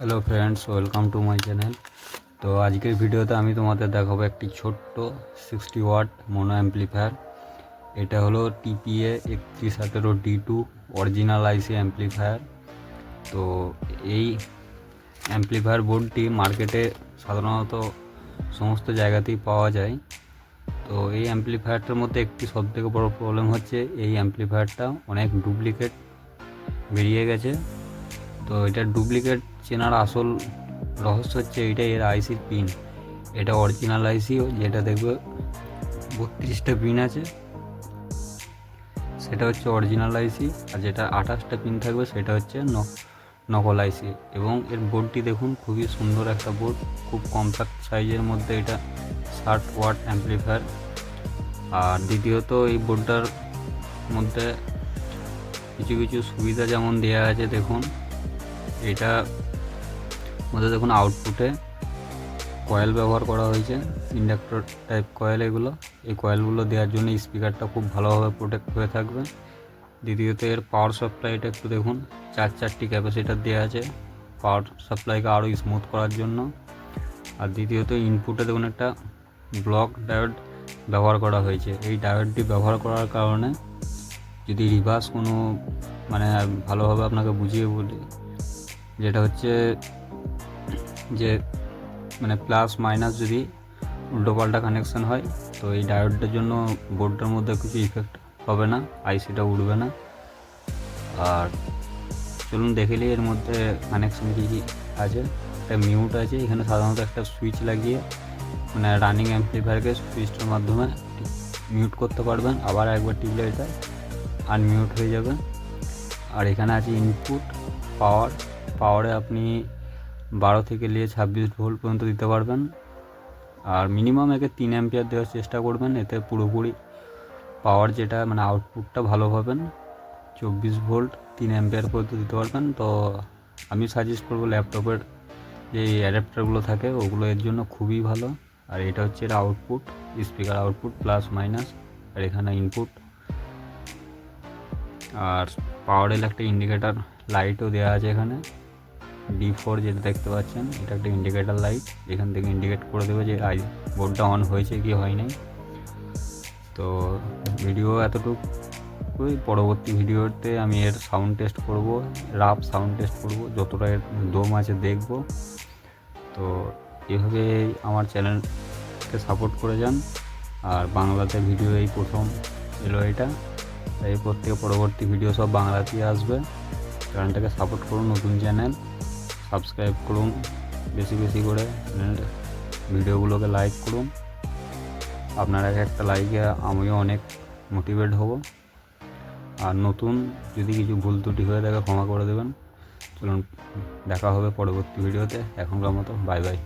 Hello friends, welcome to my channel. তো আজকের ভিডিওতে আমি তোমাদের দেখাবো একটি ছোট্ট 60 ওয়াট মোনো অ্যাম্পলিফায়ার। এটা হলো টিপিএ 3118D2 অরিজিনাল আইসি অ্যাম্পলিফায়ার। তো এই অ্যাম্পলিফায়ার বোর্ডটি মার্কেটে সাধারণত সমস্ত জায়গাতেই পাওয়া যায়। তো এই অ্যাম্পলিফায়ারটার মধ্যে একটি সবথেকে বড় প্রবলেম হচ্ছে এই অ্যাম্পলিফায়ারটা অনেক ডুপ্লিকেট বেরিয়ে গেছে। তো এটা ডুপ্লিকেট চেনার আসল রহস্য হচ্ছে এইটা, এর আইসির পিন। এটা অরিজিনাল আইসি, যেটা দেখবে 32টা পিন আছে সেটা হচ্ছে অরিজিনাল আইসি, আর যেটা 28টা পিন থাকবে সেটা হচ্ছে নকল আইসি। এবং এর বোর্ডটি দেখুন, খুবই সুন্দর একটা বোর্ড, খুব কম্প্যাক্ট সাইজের মধ্যে এটা 60 ওয়াট অ্যাম্পলিফায়ার। আর দ্বিতীয়ত এই বোর্ডটার মধ্যে কিছু কিছু সুবিধা যেমন দেওয়া আছে, দেখুন এটা মধ্যে দেখুন আউটপুটে কয়েল ব্যবহার করা হয়েছে, ইন্ডাক্টর টাইপ কয়েল। এই কয়েলগুলো দেওয়ার জন্য স্পিকারটা খুব ভালোভাবে প্রোটেক্ট হয়ে থাকবে। দ্বিতীয়ত এর পাওয়ার সাপ্লাইটা একটু দেখুন, চারটি ক্যাপাসিটার দেওয়া আছে পাওয়ার সাপ্লাইকে আরও স্মুথ করার জন্য। আর দ্বিতীয়ত ইনপুটে দেখুন একটা ব্লক ডায়োড ব্যবহার করা হয়েছে। এই ডায়োডটি ব্যবহার করার কারণে যদি রিভার্স কোনো ভালোভাবে আপনাকে বুঝিয়ে বলি, যেটা হচ্ছে যে প্লাস মাইনাস যদি উল্টোপাল্টা কানেকশান হয়, তো এই ডায়োডটার জন্য বোর্ডটার মধ্যে কিছু ইফেক্ট হবে না, আইসিটা উঠবে না। আর চলুন দেখে নিই এর মধ্যে কানেকশান কী কী আছে। একটা মিউট আছে, এখানে সাধারণত একটা সুইচ লাগিয়ে রানিং অ্যাম্পলিফায়ারকে সুইচটার মাধ্যমে মিউট করতে পারবেন। আবার একবার টিপলে এটা আনমিউট হয়ে যাবে। আর এখানে আছে ইনপুট পাওয়ারে আপনি 12 থেকে নিয়ে 26 ভোল্ট পর্যন্ত দিতে পারবেন। আর মিনিমাম একে 3 অ্যাম্পিয়ার দেওয়ার চেষ্টা করবেন, এতে পুরোপুরি পাওয়ার যেটা আউটপুটটা ভালো পাবেন। 24 ভোল্ট 3 অ্যাম্পিয়ার পর্যন্ত দিতে পারবেন। তো আমি সাজেস্ট করবো ল্যাপটপের যে অ্যাডাপ্টারগুলো থাকে ওগুলো এর জন্য খুবই ভালো। আর এটা হচ্ছে এর output, speaker output plus minus, আর এখানে ইনপুট। আর পাওয়ারের একটা ইন্ডিকেটার লাইটও দেওয়া আছে এখানে, D4 যেটা দেখতে পাচ্ছেন, এটা একটা ইন্ডিকেটার লাইট, এখান থেকে ইন্ডিকেট করে দেবে যে বোর্ডটা অন হয়েছে কি হয় নাই। তো ভিডিও এতটুকুই। পরবর্তী ভিডিওতে আমি এর সাউন্ড টেস্ট করব, রাফ সাউন্ড টেস্ট করব, যতটা এর দম আছে দেখব। তো এভাবে আমার চ্যানেলকে সাপোর্ট করে যান। আর বাংলাতে ভিডিও এই প্রথম এলো এটা, এরপর থেকে পরবর্তী ভিডিও সব বাংলাতেই আসবে। চ্যানেলটাকে সাপোর্ট করুন, নতুন চ্যানেল, সাবস্ক্রাইব করুন বেশি বেশি করে, ভিডিওগুলোকে লাইক করুন। আপনার একটা লাইকে আমিও অনেক মোটিভেট হব। আর নতুন যদি কিছু ভুল ত্রুটি হয়ে থাকে ক্ষমা করে দেবেন। চলুন দেখা হবে পরবর্তী ভিডিওতে। এখনকার মতো বাই বাই।